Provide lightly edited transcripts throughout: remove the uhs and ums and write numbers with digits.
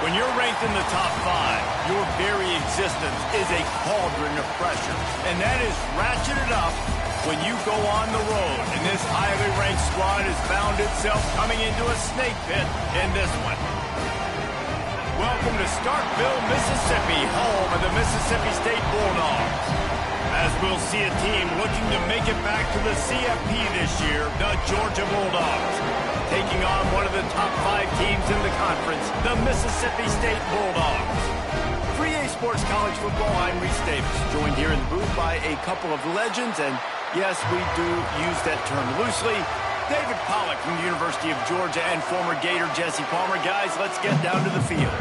When you're ranked in the top 5, your very existence is a cauldron of pressure. And that is ratcheted up when you go on the road. And this highly ranked squad has found itself coming into a snake pit in this one. Welcome to Starkville, Mississippi, home of the Mississippi State Bulldogs. As we'll see a team looking to make it back to the CFP this year, the Georgia Bulldogs, taking on one of the top 5 teams in the conference, the Mississippi State Bulldogs. 3A Sports College Football, I'm Reese Davis, joined here in the booth by a couple of legends, and yes, we do use that term loosely. David Pollack from the University of Georgia and former Gator Jesse Palmer. Guys, let's get down to the field.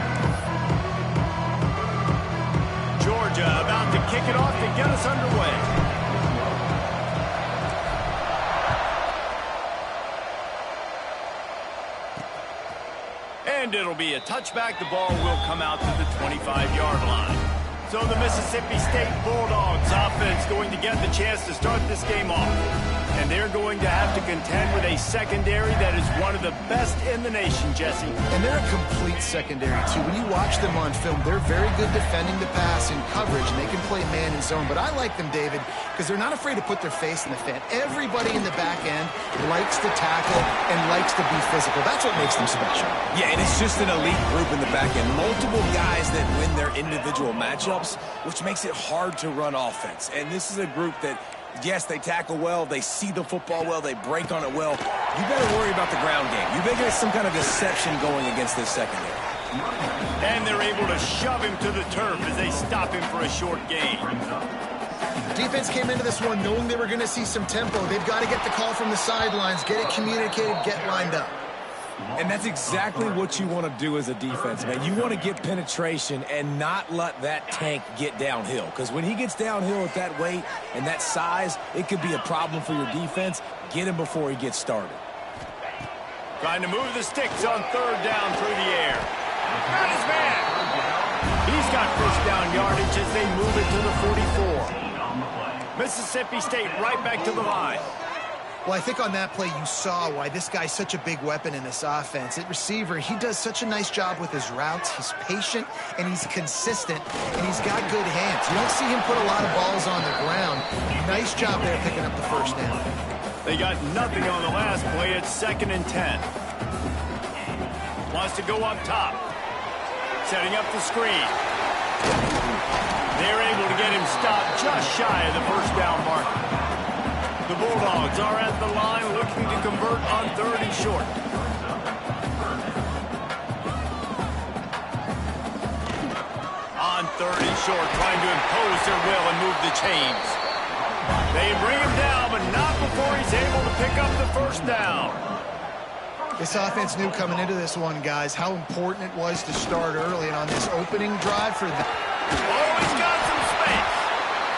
Georgia about to kick it off to get us underway. And it'll be a touchback. The ball will come out to the 25-yard line. So the Mississippi State Bulldogs offense going to get the chance to start this game off. And they're going to have to contend with a secondary that is one of the best in the nation, Jesse. And they're a complete secondary, too. When you watch them on film, they're very good defending the pass in coverage, and they can play man and zone. But I like them, David, because they're not afraid to put their face in the fan. Everybody in the back end likes to tackle and likes to be physical. That's what makes them special. Yeah, and it's just an elite group in the back end. Multiple guys that win their individual matchups, which makes it hard to run offense. And this is a group that, yes, they tackle well, they see the football well, they break on it well. You better worry about the ground game. You better get some kind of deception going against this secondary. And they're able to shove him to the turf as they stop him for a short gain. Defense came into this one knowing they were going to see some tempo. They've got to get the call from the sidelines, get it communicated, get lined up. And that's exactly what you want to do as a defense, man. You want to get penetration and not let that tank get downhill. Because when he gets downhill at that weight and that size, it could be a problem for your defense. Get him before he gets started. Trying to move the sticks on third down through the air. Got his man. He's got first down yardage as they move it to the 44. Mississippi State right back to the line. Well, I think on that play you saw why this guy's such a big weapon in this offense. At receiver, he does such a nice job with his routes. He's patient, and he's consistent, and he's got good hands. You don't see him put a lot of balls on the ground. Nice job there picking up the first down. They got nothing on the last play. It's 2nd and 10. Wants to go up top. Setting up the screen. They're able to get him stopped just shy of the first down marker. The Bulldogs are at the line looking to convert on 3rd and short. On 3rd and short, trying to impose their will and move the chains. They bring him down, but not before he's able to pick up the first down. This offense knew coming into this one, guys, how important it was to start early. And on this opening drive for the... Oh, he's got some space.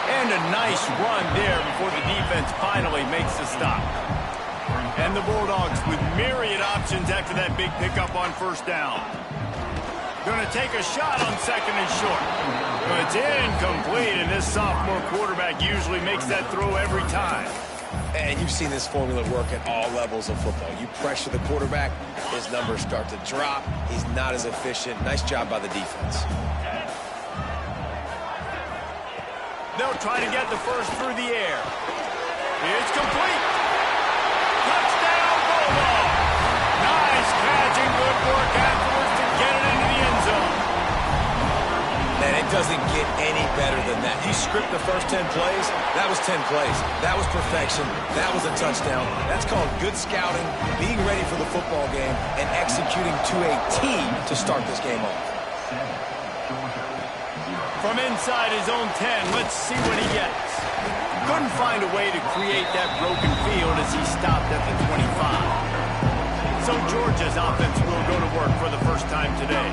And a nice run there before the defense finally makes the stop. And the Bulldogs with myriad options after that big pickup on first down. Going to take a shot on 2nd and short. It's incomplete, and this sophomore quarterback usually makes that throw every time. And you've seen this formula work at all levels of football. You pressure the quarterback, his numbers start to drop. He's not as efficient. Nice job by the defense. They'll try to get the first through the air. It's complete. Touchdown, Bulldogs. Nice catch and good work afterwards to get it into the end zone. Man, it doesn't get any better than that. You script the first 10 plays, that was 10 plays. That was perfection. That was a touchdown. That's called good scouting, being ready for the football game, and executing to a team to start this game off. From inside his own 10, let's see what he gets. Couldn't find a way to create that broken field as he stopped at the 25. So Georgia's offense will go to work for the first time today.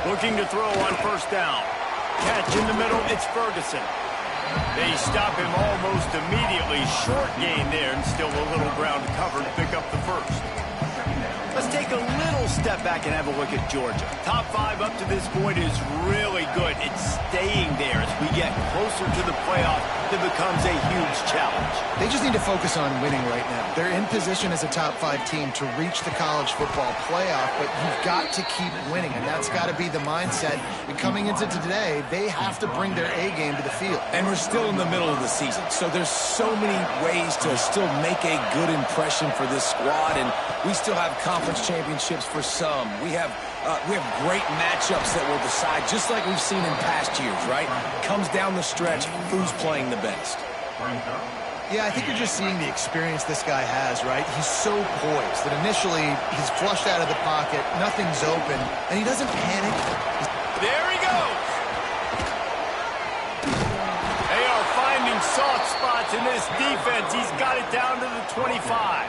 Looking to throw on first down. Catch in the middle, it's Ferguson. They stop him almost immediately. Short gain there, and still a little ground to cover to pick up the first. Let's take a little step back and have a look at Georgia. Top 5 up to this point is really good. It's staying there as we get closer to the playoff. It becomes a huge challenge. They just need to focus on winning right now. They're in position as a top 5 team to reach the college football playoff, but you've got to keep winning, and that's got to be the mindset. And coming into today, they have to bring their A game to the field. And we're still in the middle of the season, so there's so many ways to still make a good impression for this squad, and we still have conference championships for some. We have great matchups that will decide, just like we've seen in past years, right? Comes down the stretch, who's playing the best. Yeah, I think you're just seeing the experience this guy has, right? He's so poised that initially he's flushed out of the pocket, nothing's open, and he doesn't panic. There he goes! They are finding soft spots in this defense. He's got it down to the 25.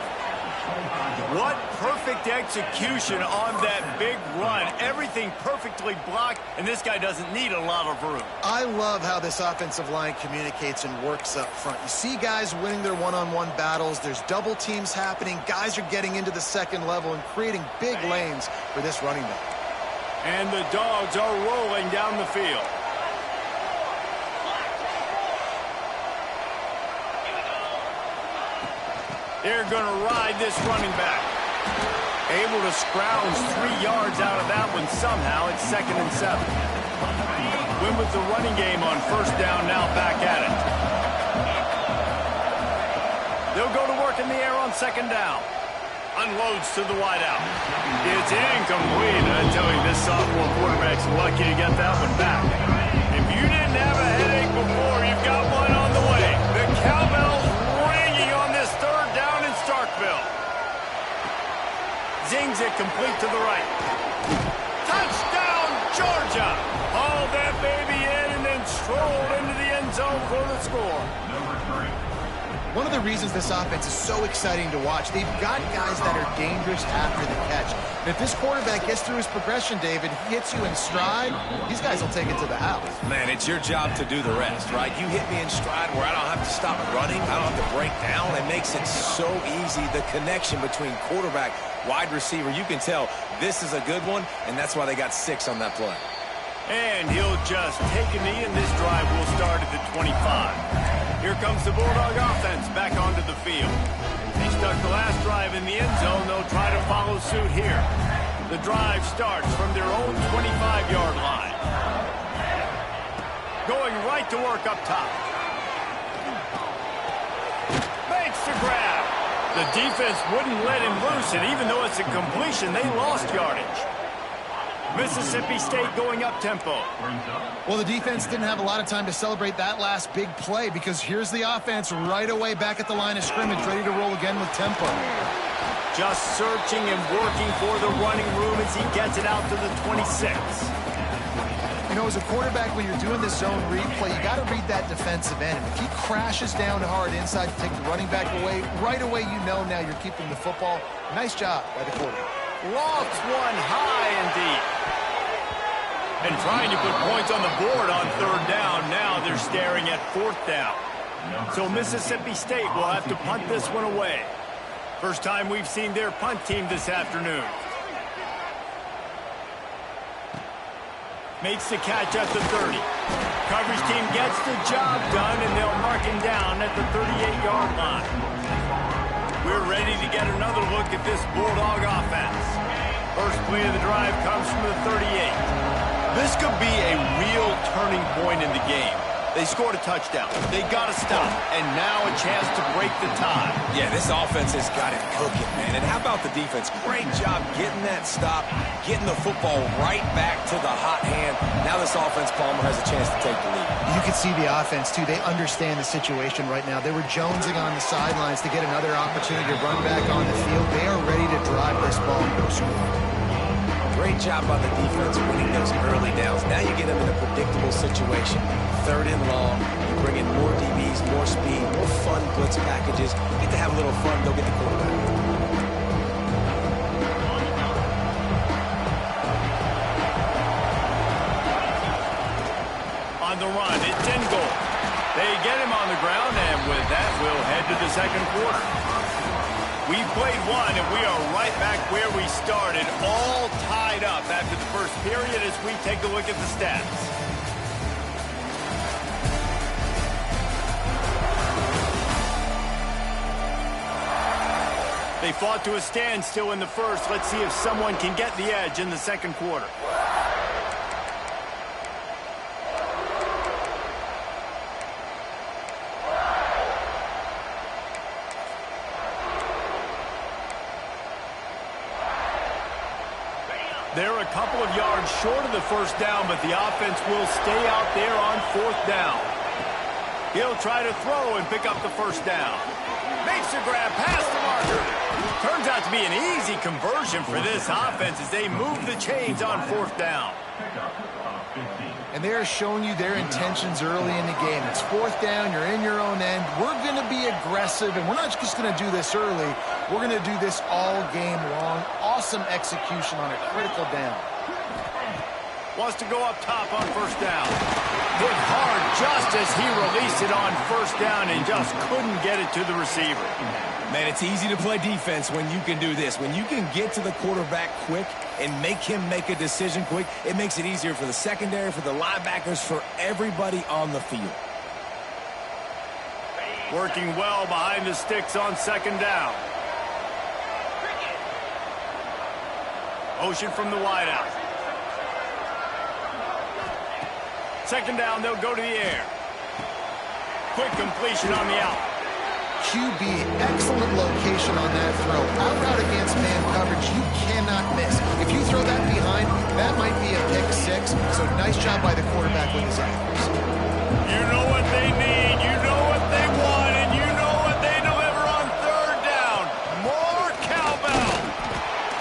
What perfect execution on that big run. Everything perfectly blocked, and this guy doesn't need a lot of room. I love how this offensive line communicates and works up front. You see guys winning their one-on-one battles. There's double teams happening. Guys are getting into the second level and creating big lanes for this running back. And the Dogs are rolling down the field. They're going to ride this running back. Able to scrounge 3 yards out of that one somehow. It's 2nd and 7. Win with the running game on 1st down, now back at it. They'll go to work in the air on 2nd down. Unloads to the wideout. It's incomplete. I tell you, this sophomore quarterback's lucky to get that one back. If you didn't have a headache before, you've got one on the way. The cowbell's ringing on this 3rd down in Starkville. Zings it complete to the right. Touchdown, Georgia! Hauled that baby in and then strolled into the end zone for the score. One of the reasons this offense is so exciting to watch, they've got guys that are dangerous after the catch. And if this quarterback gets through his progression, David, he hits you in stride, these guys will take it to the house. Man, it's your job to do the rest, right? You hit me in stride where I don't have to stop running. I don't have to break down. It makes it so easy. The connection between quarterback, wide receiver, you can tell this is a good one, and that's why they got 6 on that play. And he'll just take a knee, and this drive will start at the 25. Here comes the Bulldog offense back onto the field. They stuck the last drive in the end zone. They'll try to follow suit here. The drive starts from their own 25-yard line. Going right to work up top. Makes the grab. The defense wouldn't let him loose, and even though it's a completion, they lost yardage. Mississippi State going up-tempo. Well, the defense didn't have a lot of time to celebrate that last big play because here's the offense right away back at the line of scrimmage, ready to roll again with tempo. Just searching and working for the running room as he gets it out to the 26. You know, as a quarterback, when you're doing this zone replay, you got to read that defensive end. And if he crashes down hard inside to take the running back away, right away you know now you're keeping the football. Nice job by the quarterback. Lofts one high and deep. And trying to put points on the board on 3rd down. Now they're staring at 4th down. So Mississippi State will have to punt this one away. First time we've seen their punt team this afternoon. Makes the catch at the 30. Coverage team gets the job done, and they'll mark him down at the 38-yard line. We're ready to get another look at this Bulldog offense. First play of the drive comes from the 38. This could be a real turning point in the game. They scored a touchdown. They got to stop, and now a chance to break the tie. Yeah, this offense has got it cooking, man. And how about the defense? Great job getting that stop, getting the football right back to the hot hand. Now this offense, Palmer, has a chance to take the lead. You can see the offense, too. They understand the situation right now. They were jonesing on the sidelines to get another opportunity to run back on the field. They are ready to drive this ball and go score. Great job by the defense winning those early downs. Now you get them in a predictable situation. 3rd and long. You bring in more DBs, more speed, more fun blitz packages. You get to have a little fun. Go get the quarterback. On the run, it's in goal. They get him on the ground, and with that, we'll head to the 2nd quarter. We played one, and we are right back where we started, all tied up after the first period as we take a look at the stats. They fought to a standstill in the first. Let's see if someone can get the edge in the second quarter. They're a couple of yards short of the first down, but the offense will stay out there on fourth down. He'll try to throw and pick up the first down. Makes a grab past the marker. Turns out to be an easy conversion for this offense as they move the chains on fourth down. And they're showing you their intentions early in the game. It's fourth down, you're in your own end. We're going to be aggressive, and we're not just going to do this early. We're going to do this all game long. Awesome execution on a critical down. Wants to go up top on first down. Hit hard just as he released it on first down and just couldn't get it to the receiver. Man, it's easy to play defense when you can do this. When you can get to the quarterback quick and make him make a decision quick, it makes it easier for the secondary, for the linebackers, for everybody on the field. Working well behind the sticks on second down. Motion from the wideout. Second down, they'll go to the air. Quick completion on the out. QB, excellent location on that throw. Out route against man coverage, you cannot miss. If you throw that behind, that might be a pick six. So nice job by the quarterback with his accuracy. You know what they need, you know what they want, and you know what they deliver on third down. More cowbell.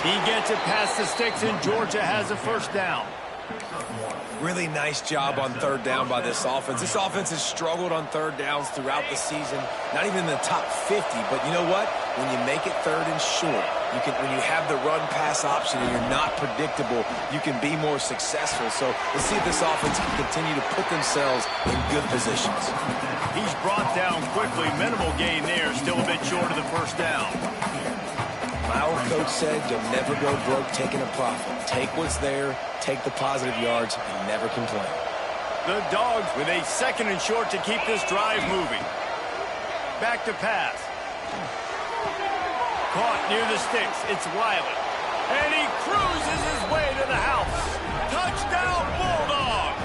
He gets it past the sticks, and Georgia has a first down. Really nice job on third down by this offense. This offense has struggled on third downs throughout the season. Not even in the top 50, but you know what? When you make it third and short, when you have the run-pass option and you're not predictable, you can be more successful. So let's see if this offense can continue to put themselves in good positions. He's brought down quickly. Minimal gain there. Still a bit short of the first down. My old coach said you'll never go broke taking a profit. Take what's there, take the positive yards, and never complain. The Dogs with a second and short to keep this drive moving. Back to pass. Caught near the sticks. It's Wiley. And he cruises his way to the house. Touchdown, Bulldogs!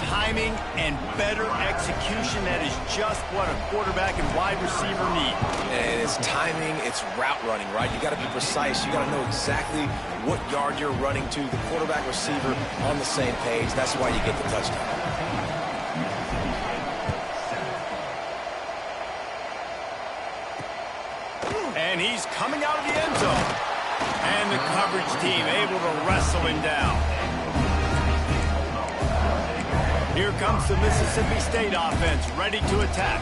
Timing and better execution, that is just what a quarterback and wide receiver need. And it's timing, it's route running, right? You got to be precise. You got to know exactly what yard you're running to. The quarterback receiver on the same page. That's why you get the touchdown. And he's coming out of the end zone. And the coverage team able to wrestle him down. Here comes the Mississippi State offense, ready to attack.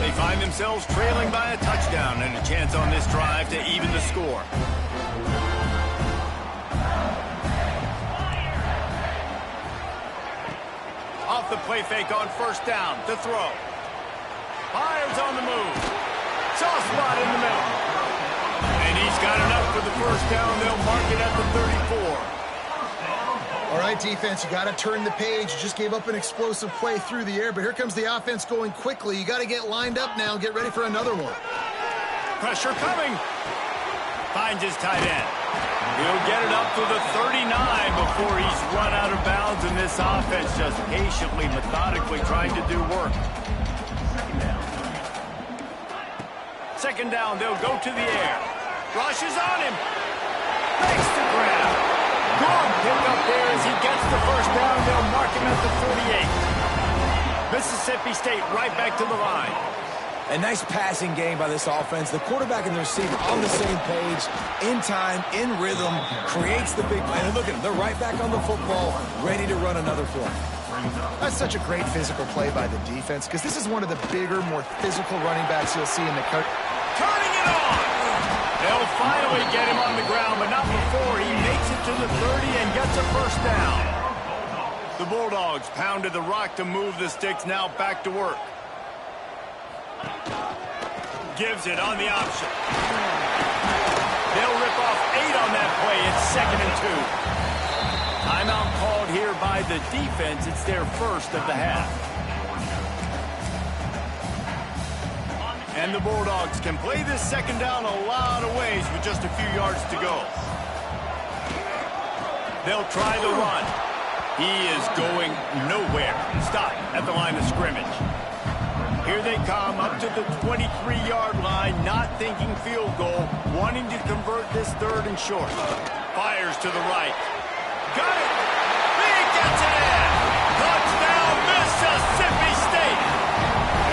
They find themselves trailing by a touchdown and a chance on this drive to even the score. Off the play fake on first down to throw. Fires on the move. Soft spot in the middle. And he's got enough for the first down. They'll mark it at the 34. All right, defense, you got to turn the page. You just gave up an explosive play through the air, but here comes the offense going quickly. You got to get lined up now and get ready for another one. Pressure coming. Finds his tight end. He'll get it up to the 39 before he's run out of bounds, and this offense just patiently, methodically trying to do work. Second down, they'll go to the air. Rushes on him. Makes the grab. Good pick up there as he gets the first down. They'll mark him at the 48. Mississippi State right back to the line. A nice passing game by this offense. The quarterback and the receiver on the same page, in time, in rhythm, creates the big play. And look at them, they're right back on the football, ready to run another play. That's such a great physical play by the defense because this is one of the bigger, more physical running backs you'll see in the coach. Turning it on! They'll finally get him on the ground, but not before he makes it to the 30 and gets a first down. The Bulldogs pounded the rock to move the sticks, now back to work. Gives it on the option. They'll rip off 8 on that play. It's 2nd and 2. Timeout called here by the defense. It's their first of the half. And the Bulldogs can play this 2nd down a lot of ways with just a few yards to go. They'll try the run. He is going nowhere. Stop at the line of scrimmage. Here they come up to the 23-yard line, not thinking field goal, wanting to convert this 3rd and short. Fires to the right. Got it! He gets it in! Touchdown, Mississippi State!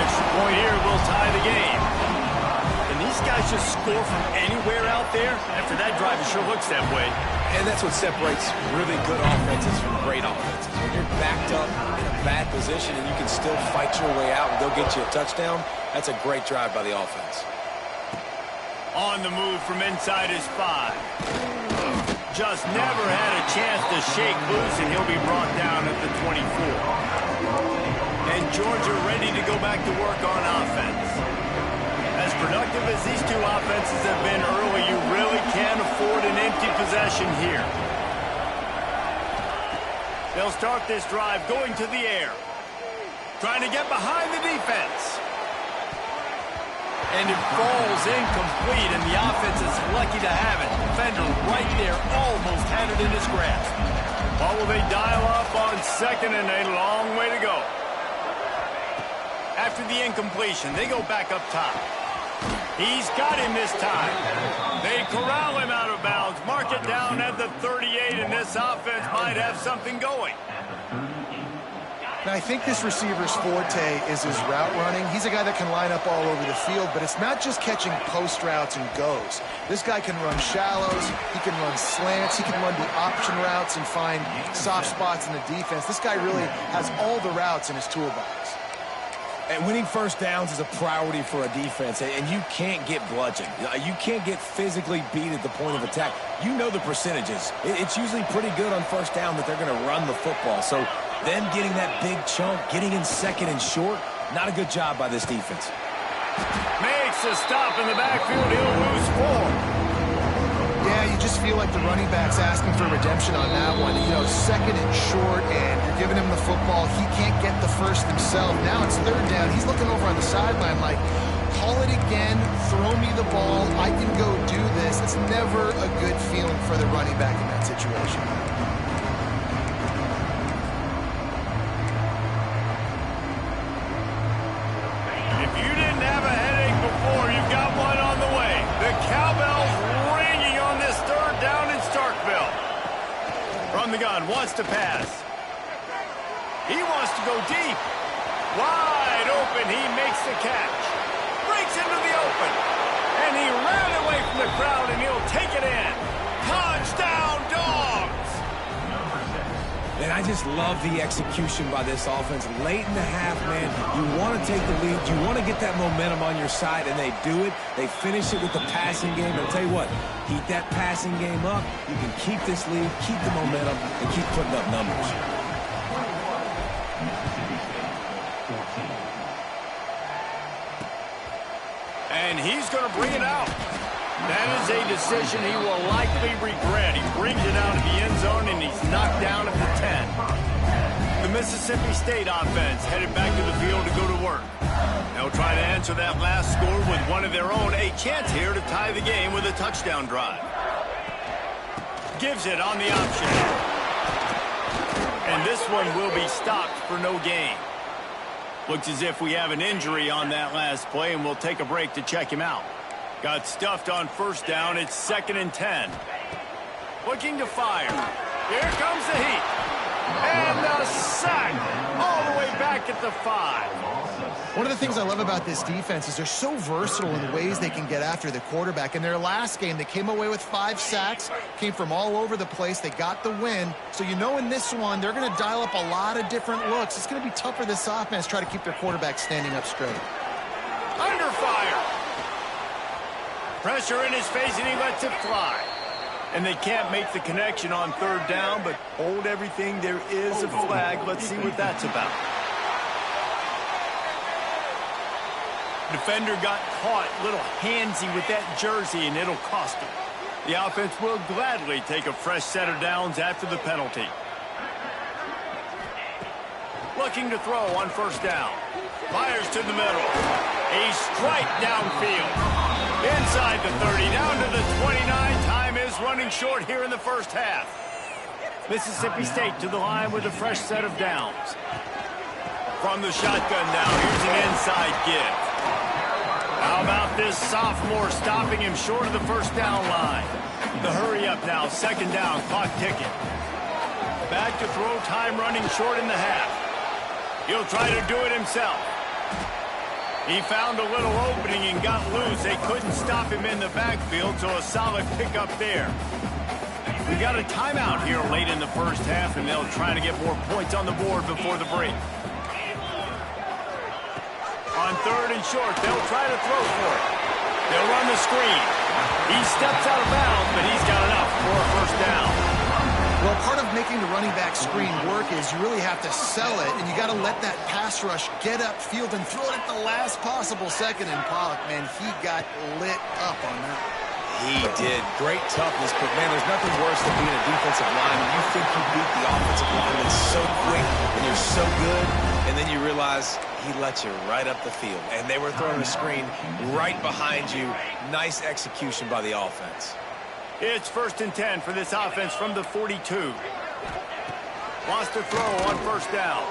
Extra point here will tie the game. Can these guys just score from anywhere out there? After that drive, it sure looks that way. And that's what separates really good offenses from great offenses. When you're backed up in a bad position and you can still fight your way out and they'll get you a touchdown, that's a great drive by the offense. On the move from inside his 5. Just never had a chance to shake loose, and he'll be brought down at the 24. And Georgia ready to go back to work on offense. As productive as these two offenses have been early, you really can't afford an empty possession here. They'll start this drive going to the air. Trying to get behind the defense. And it falls incomplete, and the offense is lucky to have it. Defender right there almost had it in his grasp. What will they dial up on 2nd and a long way to go? After the incompletion, they go back up top. He's got him this time. They corral him out of bounds, mark it down at the 38, and this offense might have something going. Now, I think this receiver's forte is his route running. He's a guy that can line up all over the field, but it's not just catching post routes and goes. This guy can run shallows, he can run slants, he can run the option routes and find soft spots in the defense. This guy really has all the routes in his toolbox. And winning first downs is a priority for a defense, and you can't get bludgeoned. You can't get physically beat at the point of attack. You know the percentages. It's usually pretty good on first down that they're going to run the football. So them getting that big chunk, getting in 2nd and short, not a good job by this defense. Makes a stop in the backfield. He'll lose 4. Yeah, you just feel like the running back's asking for redemption on that one. You know, 2nd and short, and you're giving him the football. He can't get the first himself. Now it's 3rd down. He's looking over on the sideline like, call it again, throw me the ball, I can go do this. It's never a good feeling for the running back in that situation. If you didn't have a headache before, you've got one on the way. The cowbell's ringing on this 3rd down in Starkville. From the gun, wants to pass. He wants to go deep. Wide open, he makes the catch. Breaks into the open. And he ran away from the crowd, and he'll take it in. Touchdown, Dogs! And I just love the execution by this offense. Late in the half, man, you want to take the lead. You want to get that momentum on your side, and they do it. They finish it with the passing game. And I'll tell you what, keep that passing game up. You can keep this lead, keep the momentum, and keep putting up numbers. And he's going to bring it out. That is a decision he will likely regret. He brings it out of the end zone, and he's knocked down at the 10. The Mississippi State offense headed back to the field to go to work. They'll try to answer that last score with one of their own. A chance here to tie the game with a touchdown drive. Gives it on the option. And this one will be stopped for no gain. Looks as if we have an injury on that last play, and we'll take a break to check him out. Got stuffed on 1st down. It's 2nd and 10. Looking to fire. Here comes the heat. And the sack all the way back at the 5. One of the things I love about this defense is they're so versatile in the ways they can get after the quarterback. In their last game, they came away with 5 sacks, came from all over the place. They got the win. So you know in this one, they're going to dial up a lot of different looks. It's going to be tough for this offense to try to keep their quarterback standing up straight. Under fire. Pressure in his face, and he lets it fly. And they can't make the connection on 3rd down, but hold everything. There is a flag. Let's see what that's about. Defender got caught a little handsy with that jersey, and it'll cost him. The offense will gladly take a fresh set of downs after the penalty. Looking to throw on first down. Fires to the middle. A strike downfield. Inside the 30, down to the 29. Time is running short here in the first half. Mississippi State to the line with a fresh set of downs. From the shotgun now, here's an inside give. How about this sophomore stopping him short of the first down line? The hurry up now, second down, clock ticking. Back to throw, time running short in the half. He'll try to do it himself. He found a little opening and got loose. They couldn't stop him in the backfield, so a solid pickup there. We got a timeout here late in the first half, and they'll try to get more points on the board before the break. On third and short, they'll try to throw for it. They'll run the screen. He steps out of bounds, but he's got enough for a first down. Well, part of making the running back screen work is you really have to sell it, and you got to let that pass rush get upfield and throw it at the last possible second. And Pollock, man, he got lit up on that. He did. Great toughness, but, man, there's nothing worse than being a defensive lineman. You think you beat the offensive lineman so quick, and you're so good, and then you realize he let you right up the field. And they were throwing a screen right behind you. Nice execution by the offense. It's 1st and 10 for this offense from the 42. Wants to throw on first down.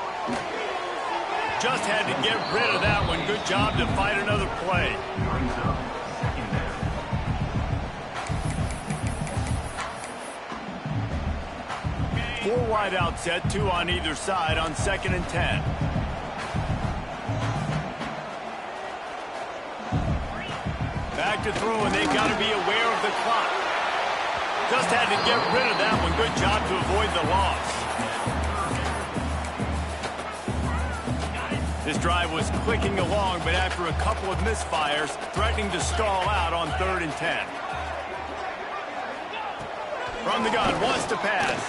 Just had to get rid of that one. Good job to fight another play. Four wide out set, two on either side on 2nd and 10. Back to throw, and they've got to be aware of the clock. Just had to get rid of that one. Good job to avoid the loss. This drive was clicking along, but after a couple of misfires, threatening to stall out on 3rd and 10. From the gun, wants to pass.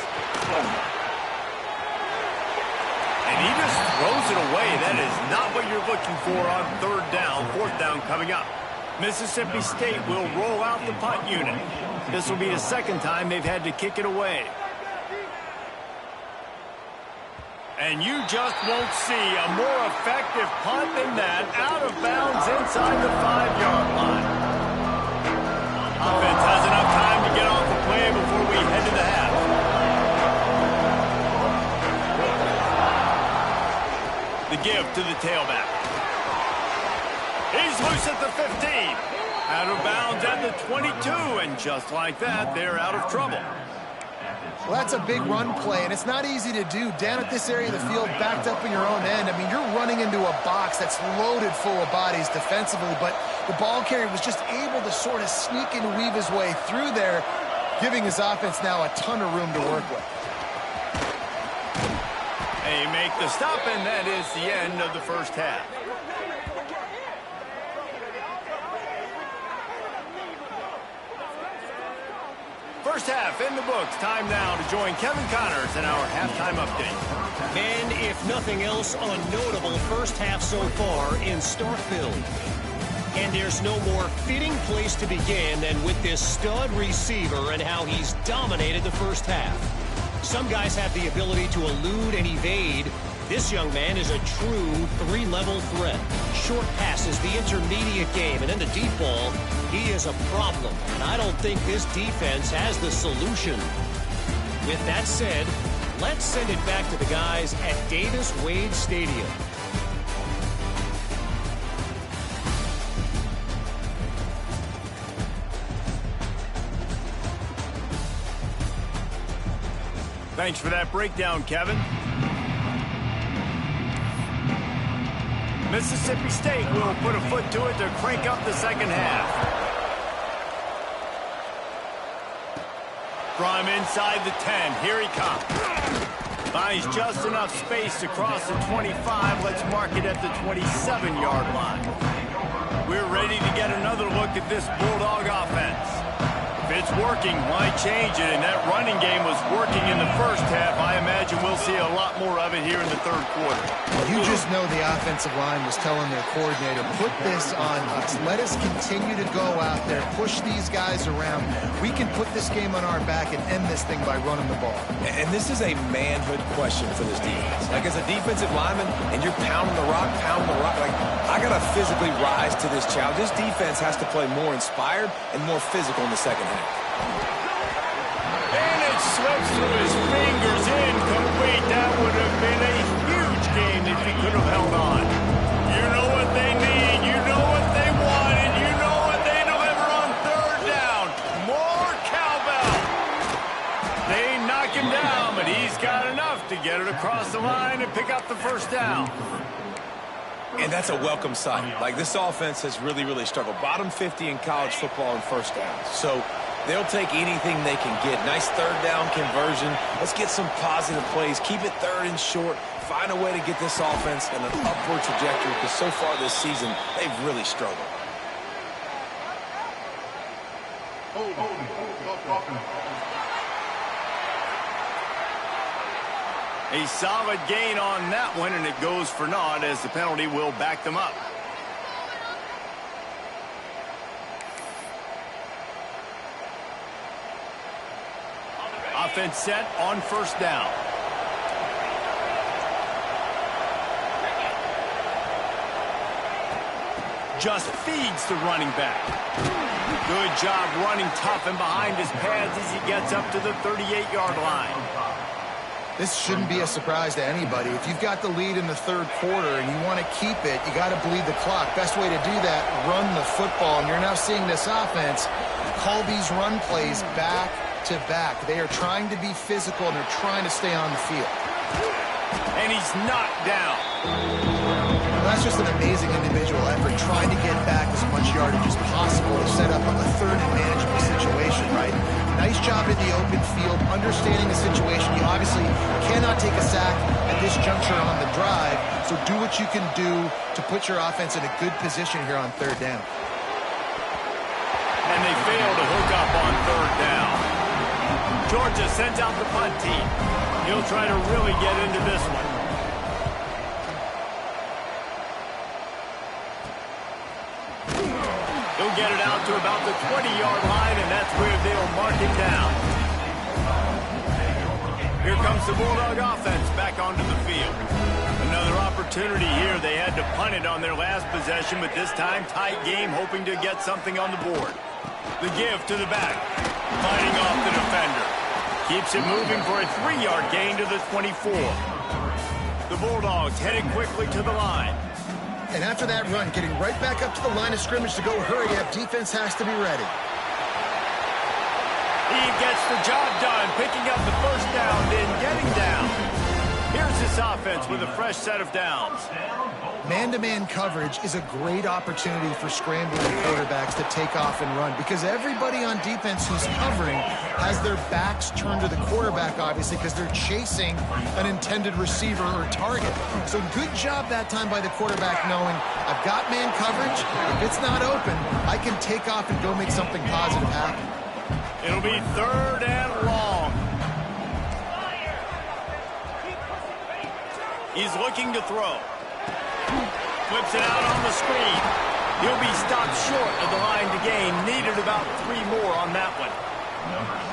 And he just throws it away. That is not what you're looking for on 3rd down. 4th down coming up. Mississippi State will roll out the punt unit. This will be the second time they've had to kick it away. And you just won't see a more effective punt than that. Out of bounds inside the 5-yard line. Offense has enough time to get off the play before we head to the half. The give to the tailback. He's loose at the 15. Out of bounds at the 22. And just like that, they're out of trouble. Well, that's a big run play, and it's not easy to do. Down at this area of the field, backed up in your own end. I mean, you're running into a box that's loaded full of bodies defensively, but the ball carrier was just able to sort of sneak and weave his way through there, giving his offense now a ton of room to work with. They make the stop, and that is the end of the first half. First half in the books. Time now to join Kevin Connors in our halftime update. And if nothing else, a notable first half so far in Starkville. And there's no more fitting place to begin than with this stud receiver and how he's dominated the first half. Some guys have the ability to elude and evade. This young man is a true three-level threat. Short passes, the intermediate game, and then the deep ball, he is a problem. And I don't think this defense has the solution. With that said, let's send it back to the guys at Davis-Wade Stadium. Thanks for that breakdown, Kevin. Mississippi State will put a foot to it to crank up the second half. From inside the 10, here he comes. Finds just enough space to cross the 25. Let's mark it at the 27-yard line. We're ready to get another look at this Bulldog offense. If it's working, why change it? And that running game was working in the first half. I imagine we'll see a lot more of it here in the third quarter. You just know the offensive line was telling their coordinator, put this on us. Let us continue to go out there, push these guys around. We can put this game on our back and end this thing by running the ball. And this is a manhood question for this defense. Like, as a defensive lineman, and you're pounding the rock, like, I got to physically rise to this challenge. This defense has to play more inspired and more physical in the second half. And it slips through his fingers, incomplete. That would have been a huge game if he could have held on. You know what they need. You know what they want. And you know what they deliver on third down. More cowbell. They knock him down, but he's got enough to get it across the line and pick up the first down. And that's a welcome sight. Like, this offense has really, really struggled. Bottom 50 in college football in first downs. So they'll take anything they can get. Nice third down conversion. Let's get some positive plays. Keep it third and short. Find a way to get this offense in an upward trajectory, because so far this season, they've really struggled. A solid gain on that one, and it goes for naught as the penalty will back them up. Offense set on first down. Just feeds the running back. Good job running tough and behind his pads as he gets up to the 38-yard line. This shouldn't be a surprise to anybody. If you've got the lead in the third quarter and you want to keep it, you got to bleed the clock. Best way to do that, run the football. And you're now seeing this offense call these run plays back to back. They are trying to be physical, and they're trying to stay on the field. And he's knocked down. Well, that's just an amazing individual effort, trying to get back as much yardage as possible to set up a third and manageable situation, right? Nice job in the open field, understanding the situation. You obviously cannot take a sack at this juncture on the drive, so do what you can do to put your offense in a good position here on third down. And they fail to hook up on third down. Georgia sends out the punt team. He'll try to really get into this one. He'll get it out to about the 20-yard line, and that's where they'll mark it down. Here comes the Bulldog offense back onto the field. Another opportunity here. They had to punt it on their last possession, but this time tight game, hoping to get something on the board. The give to the back, fighting off the defender. Keeps it moving for a 3-yard gain to the 24. The Bulldogs headed quickly to the line. And after that run, getting right back up to the line of scrimmage to go hurry up, defense has to be ready. He gets the job done, picking up the first down, then getting down. Here's this offense with a fresh set of downs. Man-to-man coverage is a great opportunity for scrambling quarterbacks to take off and run, because everybody on defense who's covering has their backs turned to the quarterback, obviously, because they're chasing an intended receiver or target. So good job that time by the quarterback knowing, I've got man coverage. If it's not open, I can take off and go make something positive happen. It'll be third and long. He's looking to throw. Flips it out on the screen. He'll be stopped short of the line to gain. Needed about 3 more on that one.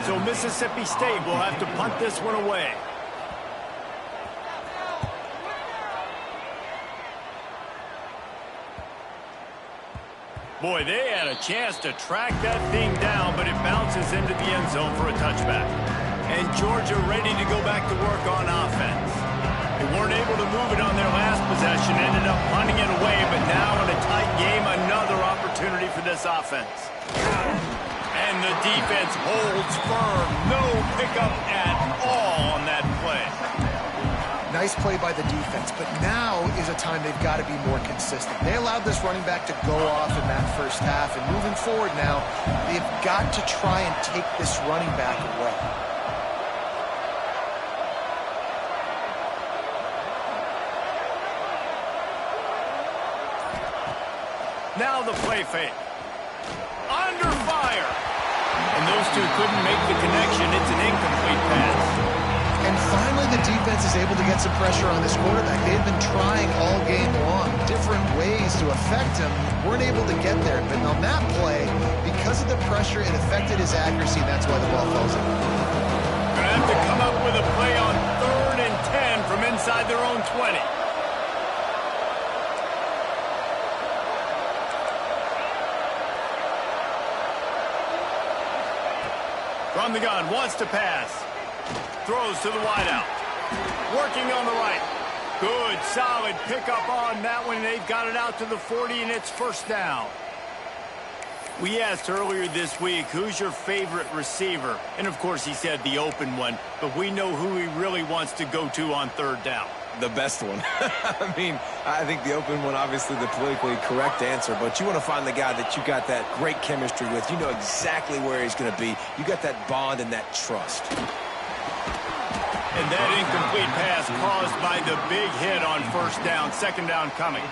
So Mississippi State will have to punt this one away. Boy, they had a chance to track that thing down, but it bounces into the end zone for a touchback. And Georgia ready to go back to work on offense. They weren't able to move it on their last possession, ended up punting it away, but now in a tight game, another opportunity for this offense. And the defense holds firm. No pickup at all on that play. Nice play by the defense, but now is a time they've got to be more consistent. They allowed this running back to go off in that first half, and moving forward now, they've got to try and take this running back away. Now the play fake. Under fire. And those two couldn't make the connection. It's an incomplete pass. And finally, the defense is able to get some pressure on this quarterback. They've been trying all game long, different ways to affect him. Weren't able to get there. But on that play, because of the pressure, it affected his accuracy. That's why the ball falls in. Going to have to come up with a play on 3rd and 10 from inside their own 20. From the gun, wants to pass. Throws to the wideout. Working on the right. Good, solid pickup on that one. They've got it out to the 40, and it's first down. We asked earlier this week, who's your favorite receiver? And, of course, he said the open one. But we know who he really wants to go to on 3rd down. The best one. I mean, I think the open one, obviously the politically correct answer, but you want to find the guy that you got that great chemistry with. You know exactly where he's going to be. You got that bond and that trust. And that incomplete pass caused by the big hit on 1st down. 2nd down coming.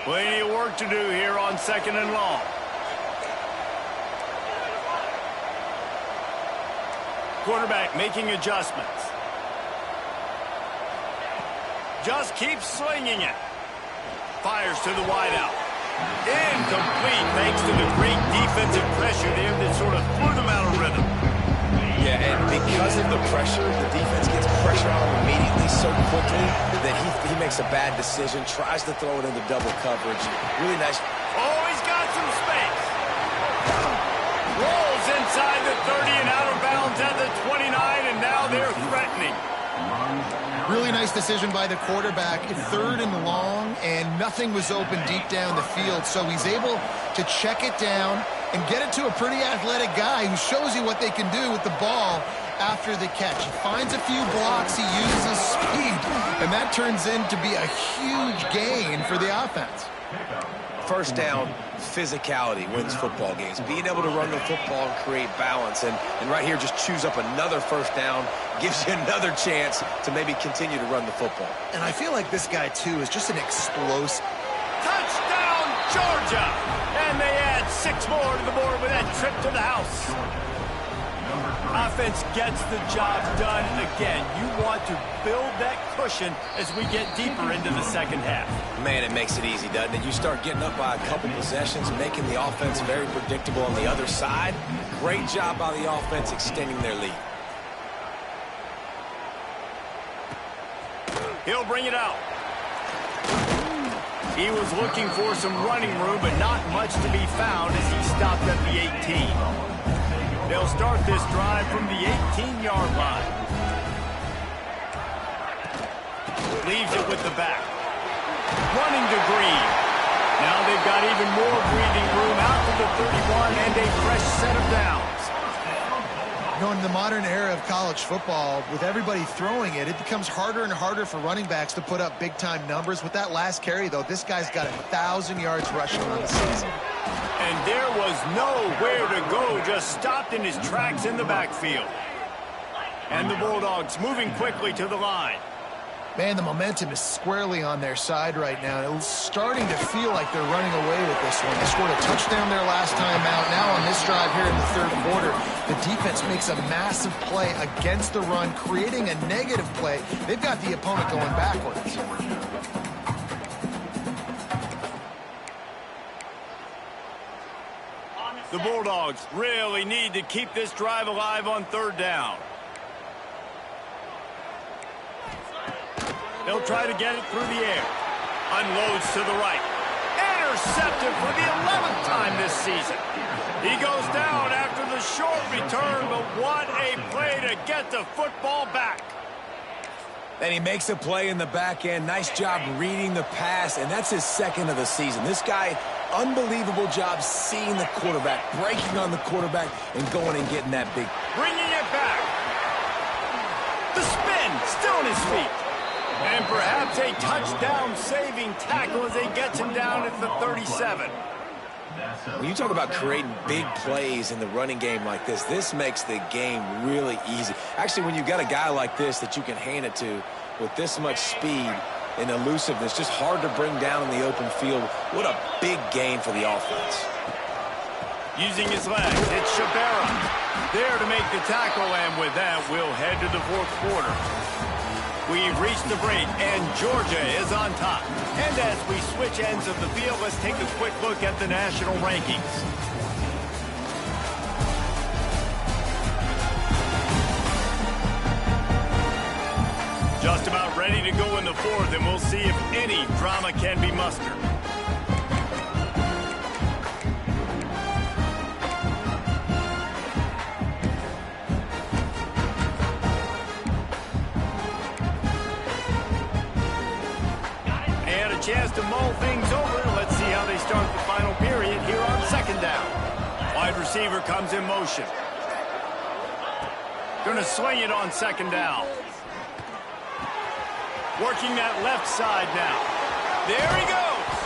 Plenty of work to do here on 2nd and long. Quarterback making adjustments. Just keeps slinging it. Fires to the wideout. Incomplete thanks to the great defensive pressure there that sort of threw them out of rhythm. Yeah, and because of the pressure, the defense gets pressure on him immediately so quickly that he makes a bad decision, tries to throw it into double coverage. Really nice. Oh, he's got some space. Rolls inside the 30 and out of bounds at the 29, and now they're threatening. Really nice decision by the quarterback. 3rd and long, and nothing was open deep down the field. So he's able to check it down and get it to a pretty athletic guy who shows you what they can do with the ball after the catch. He finds a few blocks, he uses speed, and that turns into be a huge gain for the offense. 1st down, physicality wins football games. Being able to run the football and create balance. And right here, just choose up another 1st down, gives you another chance to maybe continue to run the football. And I feel like this guy, too, is just an explosive. Touchdown, Georgia! And they add 6 more to the board with that trip to the house. Offense gets the job done again. You want to build that cushion as we get deeper into the 2nd half. Man, it makes it easy, doesn't it? You start getting up by a couple possessions, making the offense very predictable on the other side. Great job by the offense extending their lead. He'll bring it out. He was looking for some running room, but not much to be found as he stopped at the 18. They'll start this drive from the 18-yard line. Leaves it with the back. Running to Green. Now they've got even more breathing room out to the 31 and a fresh set of downs. You know, in the modern era of college football, with everybody throwing it, it becomes harder and harder for running backs to put up big-time numbers. With that last carry, though, this guy's got 1,000 yards rushing on the season. And there was nowhere to go, just stopped in his tracks in the backfield. And the Bulldogs moving quickly to the line. Man, the momentum is squarely on their side right now. It's starting to feel like they're running away with this one. They scored a touchdown their last time out. Now on this drive here in the 3rd quarter, the defense makes a massive play against the run, creating a negative play. They've got the opponent going backwards. The Bulldogs really need to keep this drive alive on 3rd down. They'll try to get it through the air. Unloads to the right. Intercepted for the 11th time this season. He goes down after the short return, but what a play to get the football back. And he makes a play in the back end. Nice job reading the pass, and that's his 2nd of the season. This guy, unbelievable job seeing the quarterback, breaking on the quarterback, and going and getting that big. Bringing it back. The spin, still on his feet. And perhaps a touchdown-saving tackle as he gets him down at the 37. When you talk about creating big plays in the running game like this, this makes the game really easy. Actually, when you've got a guy like this that you can hand it to with this much speed and elusiveness, just hard to bring down in the open field, what a big gain for the offense. Using his legs, it's Shabera. There to make the tackle, and with that, we'll head to the fourth quarter. We've reached the break, and Georgia is on top. And as we switch ends of the field, let's take a quick look at the national rankings. Just about ready to go in the fourth, and we'll see if any drama can be mustered. And a chance to mull things over. Let's see how they start the final period here on second down. Wide receiver comes in motion. Going to swing it on second down. Working that left side now. There he goes.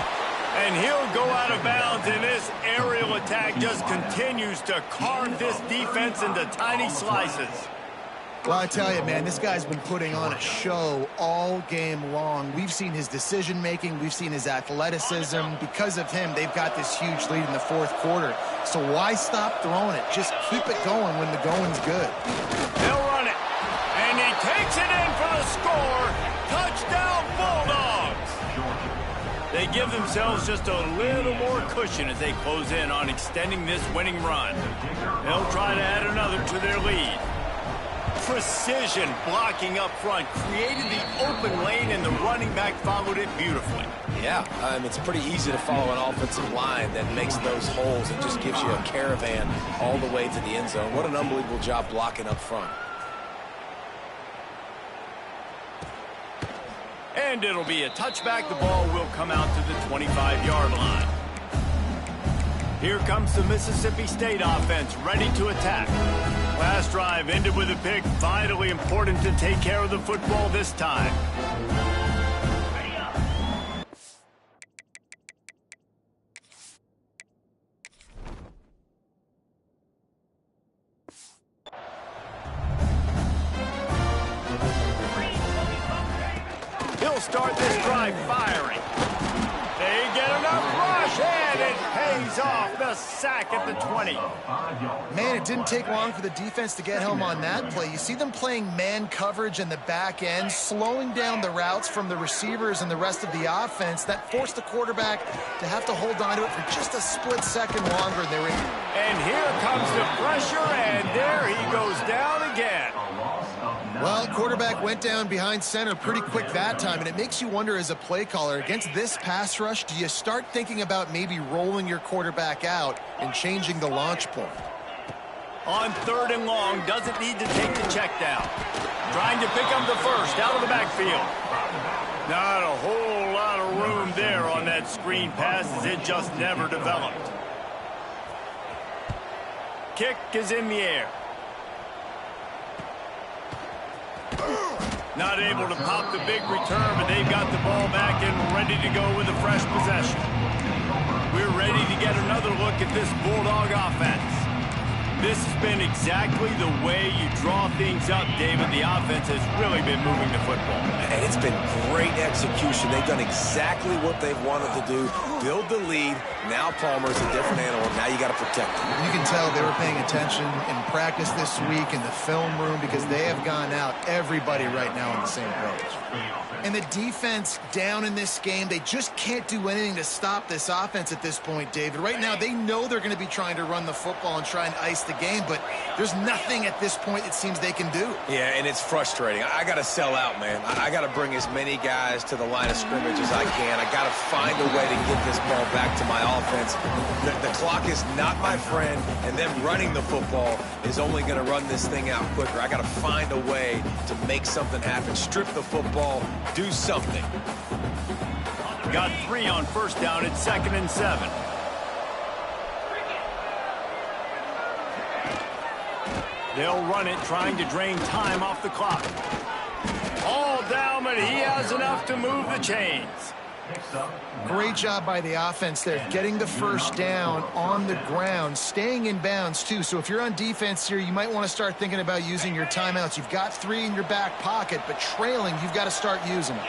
And he'll go out of bounds, and this aerial attack just continues to carve this defense into tiny slices. Well, I tell you, man, this guy's been putting on a show all game long. We've seen his decision-making. We've seen his athleticism. Because of him, they've got this huge lead in the fourth quarter. So why stop throwing it? Just keep it going when the going's good. They'll run it. And he takes it in for the score. Touchdown, Bulldogs! They give themselves just a little more cushion as they close in on extending this winning run. They'll try to add another to their lead. Precision blocking up front created the open lane, and the running back followed it beautifully. Yeah, it's pretty easy to follow an offensive line that makes those holes and just gives you a caravan all the way to the end zone. What an unbelievable job blocking up front. And it'll be a touchback. The ball will come out to the 25-yard line. Here comes the Mississippi State offense, ready to attack. Last drive ended with a pick. Vitally important to take care of the football this time. He'll start this drive firing. They get enough rush, and it pays off. The sack at the 20. Man, it didn't take long for the defense to get home on that play. You see them playing man coverage in the back end, slowing down the routes from the receivers and the rest of the offense. That forced the quarterback to have to hold on to it for just a split second longer. And here comes the pressure, and there he goes down again. Well, quarterback went down behind center pretty quick that time, and it makes you wonder as a play caller, against this pass rush, do you start thinking about maybe rolling your quarterback out and changing the launch point? On third and long, doesn't need to take the check down. Trying to pick up the first out of the backfield. Not a whole lot of room there on that screen pass, as it just never developed. Kick is in the air. Not able to pop the big return, but they've got the ball back and ready to go with a fresh possession. We're ready to get another look at this Bulldog offense. This has been exactly the way you draw things up, David. The offense has really been moving the football. And it's been great execution. They've done exactly what they've wanted to do. Build the lead. Now Palmer's a different animal. Now you got to protect him. You can tell they were paying attention in practice this week in the film room, because they have gone out, everybody right now on the same page. And the defense down in this game, they just can't do anything to stop this offense at this point, David. Right now, they know they're going to be trying to run the football and try and ice the game, but there's nothing at this point it seems they can do. Yeah, and it's frustrating. I got to sell out, man. I got to bring as many guys to the line of scrimmage as I can. I got to find a way to get this ball back to my offense. The clock is not my friend, and them running the football is only going to run this thing out quicker. I got to find a way to make something happen. Strip the football. Do something. Got 3 on first down. It's 2nd and 7. They'll run it, trying to drain time off the clock. All down, but he has enough to move the chains. Great job by the offense there, getting the first down on the ground, staying in bounds too. So if you're on defense here, you might want to start thinking about using your timeouts. You've got 3 in your back pocket, but trailing, you've got to start using them.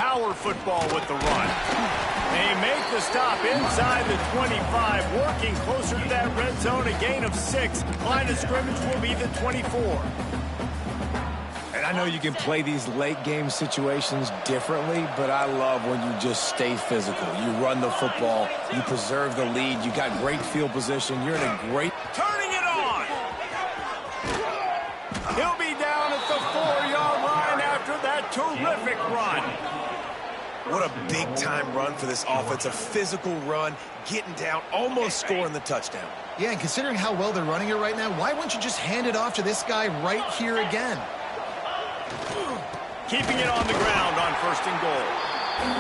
power football with the run. They make the stop inside the 25, working closer to that red zone, a gain of 6. Line of scrimmage will be the 24. And I know you can play these late game situations differently, but I love when you just stay physical. You run the football, you preserve the lead, you got great field position, you're in a great... Turning it on! He'll be down at the 4-yard line after that terrific run. What a big-time run for this offense, a physical run, getting down, almost scoring the touchdown. Yeah, and considering how well they're running it right now, why wouldn't you just hand it off to this guy right here again? Keeping it on the ground on 1st and goal.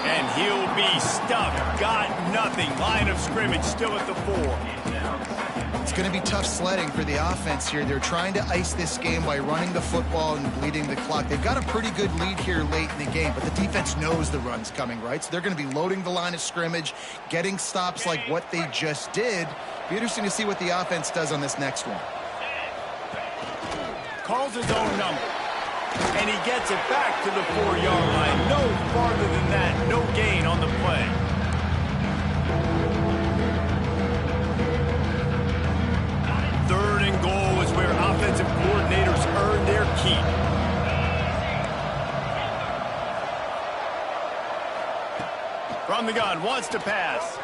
And he'll be stuck. Got nothing. Line of scrimmage still at the 4. It's going to be tough sledding for the offense here. They're trying to ice this game by running the football and bleeding the clock. They've got a pretty good lead here late in the game, but the defense knows the run's coming, right? So they're going to be loading the line of scrimmage, getting stops like what they just did. Be interesting to see what the offense does on this next one. Calls his own number. And he gets it back to the 4-yard line. No farther than that. No gain on the play. Third and goal is where offensive coordinators earn their keep. From the gun, wants to pass.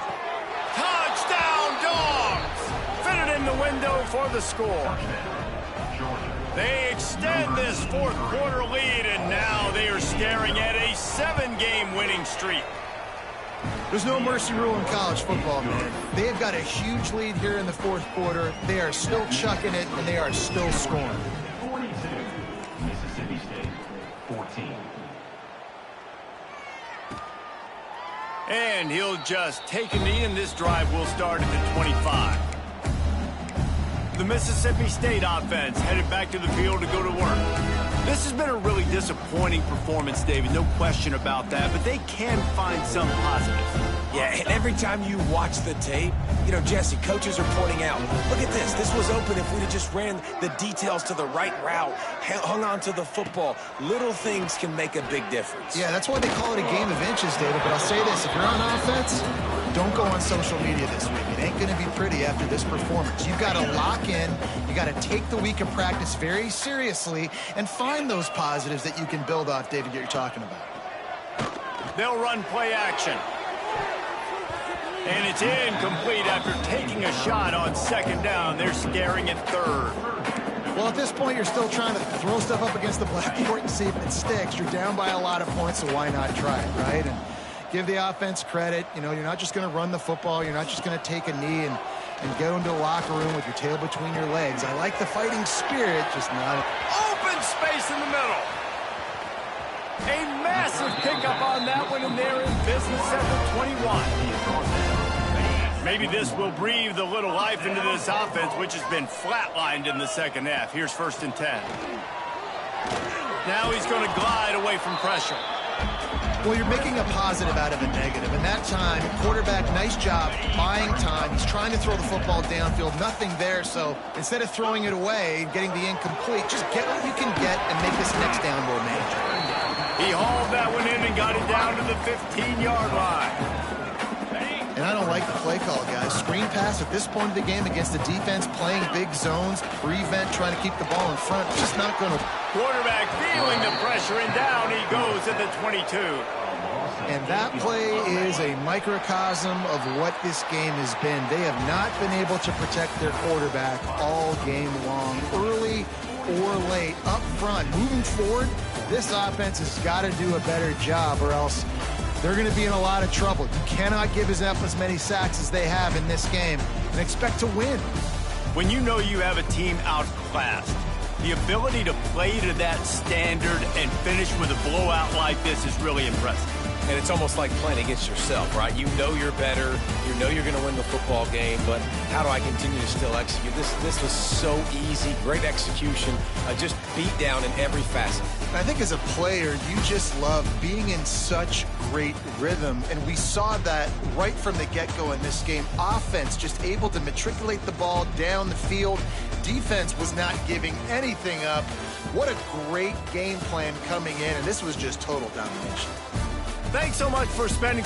Touchdown, Dogs! Fit it in the window for the score. They extend this 4th quarter lead, and now they are staring at a 7-game winning streak. There's no mercy rule in college football, man. They have got a huge lead here in the 4th quarter. They are still chucking it, and they are still scoring. 42, Mississippi State, 14. And he'll just take a knee, and this drive will start at the 25. The Mississippi State offense headed back to the field to go to work. This has been a really disappointing performance, David, no question about that, but they can find some positives. Yeah, and every time you watch the tape, you know, Jesse, coaches are pointing out, look at this. This was open if we'd have just ran the details to the right route, hung on to the football. Little things can make a big difference. Yeah, that's why they call it a game of inches, David. But I'll say this, if you're on offense, don't go on social media this week. It ain't going to be pretty after this performance. You've got to lock in. You got to take the week of practice very seriously and find those positives that you can build off, David, that you're talking about. They'll run play action. And it's incomplete after taking a shot on 2nd down. They're staring at 3rd. Well, at this point, you're still trying to throw stuff up against the blackboard and see if it sticks. You're down by a lot of points, so why not try it, right? And give the offense credit. You know, you're not just going to run the football. You're not just going to take a knee and go into the locker room with your tail between your legs. I like the fighting spirit, just not... Open space in the middle. A massive pickup on that one, and they're in business at the 21. Maybe this will breathe a little life into this offense, which has been flatlined in the 2nd half. Here's 1st and 10. Now he's going to glide away from pressure. Well, you're making a positive out of a negative. And that time, quarterback, nice job buying time. He's trying to throw the football downfield. Nothing there, so instead of throwing it away and getting the incomplete, just get what you can get and make this next down more manageable. He hauled that one in and got it down to the 15-yard line. And I don't like the play call, guys. Screen pass at this point of the game against the defense playing big zones, prevent, trying to keep the ball in front. Just not going to... Quarterback feeling the pressure, and down he goes at the 22. And that play is a microcosm of what this game has been. They have not been able to protect their quarterback all game long, early or late, up front. Moving forward, this offense has got to do a better job, or else they're going to be in a lot of trouble. You cannot give up as many sacks as they have in this game and expect to win. When you know you have a team outclassed, the ability to play to that standard and finish with a blowout like this is really impressive. And it's almost like playing against yourself, right? You know you're better. You know you're going to win the football game, but how do I continue to still execute? This was so easy. Great execution. Just beat down in every facet. I think as a player, you just love being in such great rhythm, and we saw that right from the get-go in this game. Offense just able to matriculate the ball down the field. Defense was not giving anything up. What a great game plan coming in, and this was just total domination. Thanks so much for spending some